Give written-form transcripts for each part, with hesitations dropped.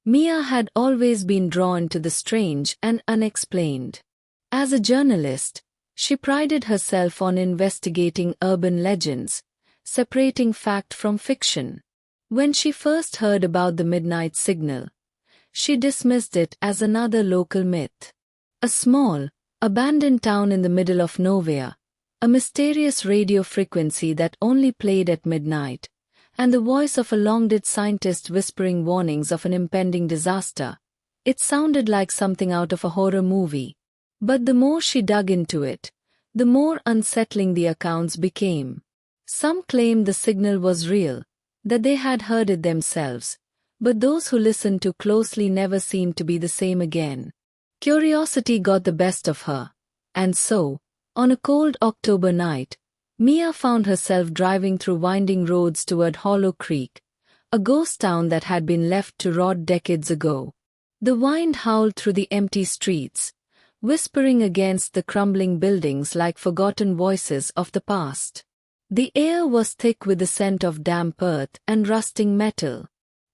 Mia had always been drawn to the strange and unexplained. As a journalist, she prided herself on investigating urban legends, separating fact from fiction. When she first heard about the midnight signal, she dismissed it as another local myth. A small, abandoned town in the middle of nowhere, a mysterious radio frequency that only played at midnight, and the voice of a long-dead scientist whispering warnings of an impending disaster. It sounded like something out of a horror movie. But the more she dug into it, the more unsettling the accounts became. Some claimed the signal was real, that they had heard it themselves, but those who listened too closely never seemed to be the same again. Curiosity got the best of her, and so, on a cold October night, Mia found herself driving through winding roads toward Hollow Creek, a ghost town that had been left to rot decades ago. The wind howled through the empty streets, whispering against the crumbling buildings like forgotten voices of the past. The air was thick with the scent of damp earth and rusting metal.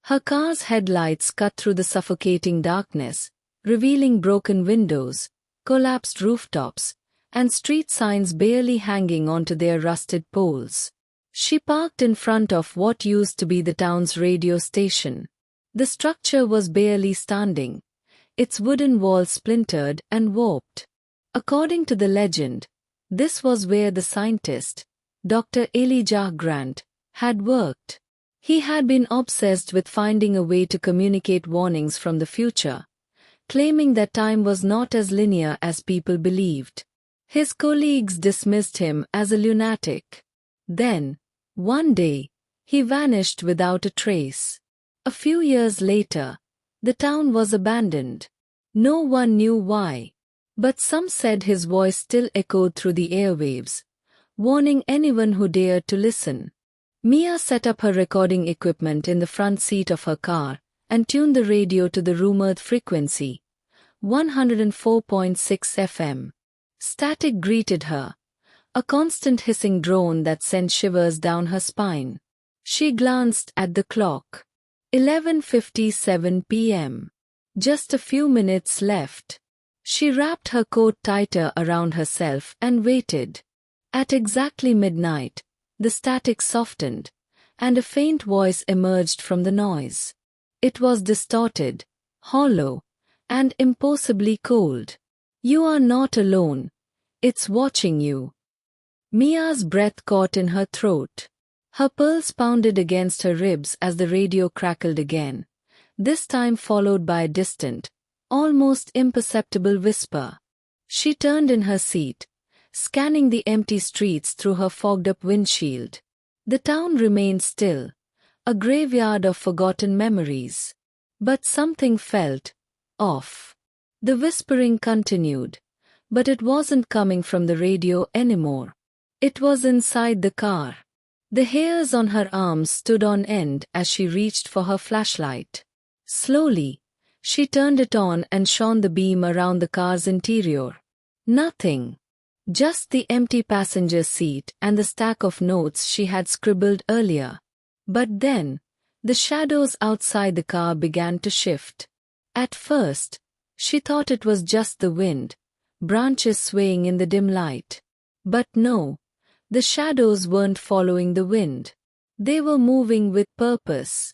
Her car's headlights cut through the suffocating darkness, revealing broken windows, collapsed rooftops, and street signs barely hanging onto their rusted poles. She parked in front of what used to be the town's radio station. The structure was barely standing, its wooden walls splintered and warped. According to the legend, this was where the scientist, Dr. Elijah Grant, had worked. He had been obsessed with finding a way to communicate warnings from the future, claiming that time was not as linear as people believed. His colleagues dismissed him as a lunatic. Then, one day, he vanished without a trace. A few years later, the town was abandoned. No one knew why, but some said his voice still echoed through the airwaves, warning anyone who dared to listen. Mia set up her recording equipment in the front seat of her car and tuned the radio to the rumored frequency, 104.6 FM. Static greeted her, a constant hissing drone that sent shivers down her spine. She glanced at the clock. 11:57 p.m. Just a few minutes left. She wrapped her coat tighter around herself and waited. At exactly midnight, the static softened, and a faint voice emerged from the noise. It was distorted, hollow, and impossibly cold. "You are not alone. It's watching you." Mia's breath caught in her throat. Her pulse pounded against her ribs as the radio crackled again, this time followed by a distant, almost imperceptible whisper. She turned in her seat, scanning the empty streets through her fogged-up windshield. The town remained still, a graveyard of forgotten memories. But something felt off. The whispering continued, but it wasn't coming from the radio anymore. It was inside the car. The hairs on her arms stood on end as she reached for her flashlight. Slowly, she turned it on and shone the beam around the car's interior. Nothing. Just the empty passenger seat and the stack of notes she had scribbled earlier. But then, the shadows outside the car began to shift. At first, she thought it was just the wind, branches swaying in the dim light. But no, the shadows weren't following the wind. They were moving with purpose.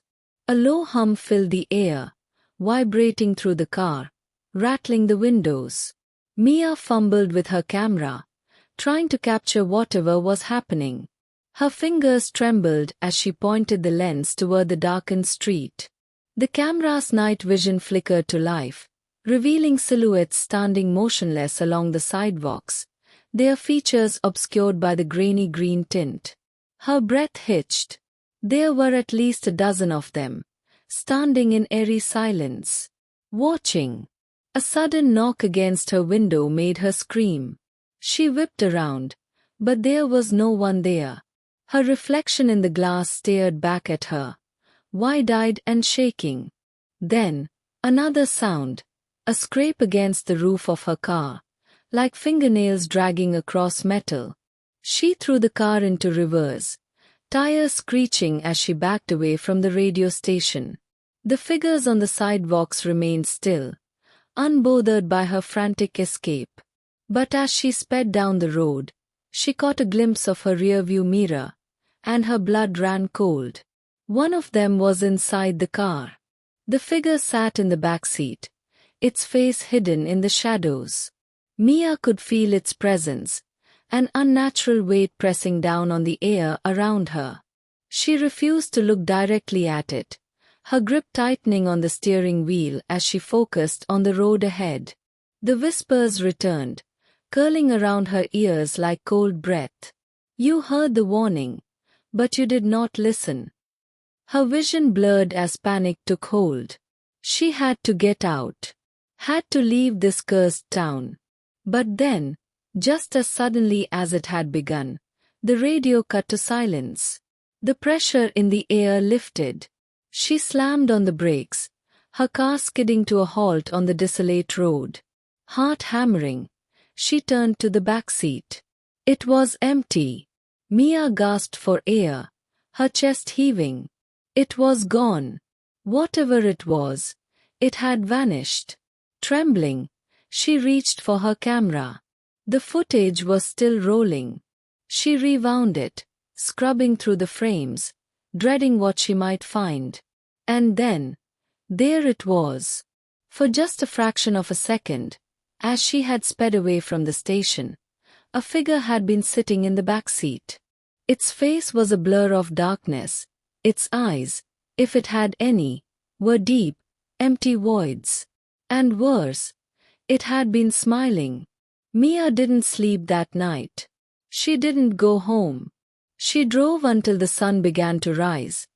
A low hum filled the air, vibrating through the car, rattling the windows. Mia fumbled with her camera, trying to capture whatever was happening. Her fingers trembled as she pointed the lens toward the darkened street. The camera's night vision flickered to life, revealing silhouettes standing motionless along the sidewalks, their features obscured by the grainy green tint. Her breath hitched. There were at least a dozen of them, standing in eerie silence, watching. A sudden knock against her window made her scream. She whipped around, but there was no one there. Her reflection in the glass stared back at her, wide-eyed and shaking. Then, another sound, a scrape against the roof of her car, like fingernails dragging across metal. She threw the car into reverse, tires screeching as she backed away from the radio station. The figures on the sidewalks remained still, unbothered by her frantic escape. But as she sped down the road, she caught a glimpse of her rearview mirror, and her blood ran cold. One of them was inside the car. The figure sat in the back seat, its face hidden in the shadows. Mia could feel its presence, an unnatural weight pressing down on the air around her. She refused to look directly at it, her grip tightening on the steering wheel as she focused on the road ahead. The whispers returned, curling around her ears like cold breath. You heard the warning, but you did not listen. Her vision blurred as panic took hold. She had to get out, had to leave this cursed town. But then, just as suddenly as it had begun, the radio cut to silence. The pressure in the air lifted. She slammed on the brakes, her car skidding to a halt on the desolate road. Heart hammering, she turned to the back seat. It was empty. Mia gasped for air, her chest heaving. It was gone. Whatever it was, it had vanished. Trembling, she reached for her camera. The footage was still rolling. She rewound it, scrubbing through the frames, dreading what she might find. And then, there it was. For just a fraction of a second, as she had sped away from the station, a figure had been sitting in the back seat. Its face was a blur of darkness. Its eyes, if it had any, were deep, empty voids. And worse, it had been smiling. Mia didn't sleep that night. She didn't go home. She drove until the sun began to rise,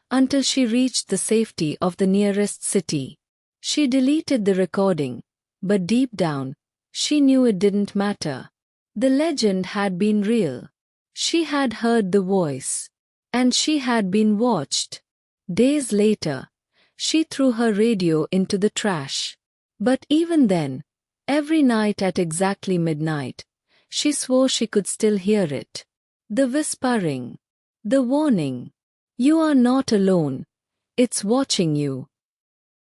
until she reached the safety of the nearest city. She deleted the recording, but deep down, she knew it didn't matter. The legend had been real. She had heard the voice. And she had been watched. Days later, she threw her radio into the trash. But even then, every night at exactly midnight, she swore she could still hear it. The whispering. The warning. You are not alone. It's watching you.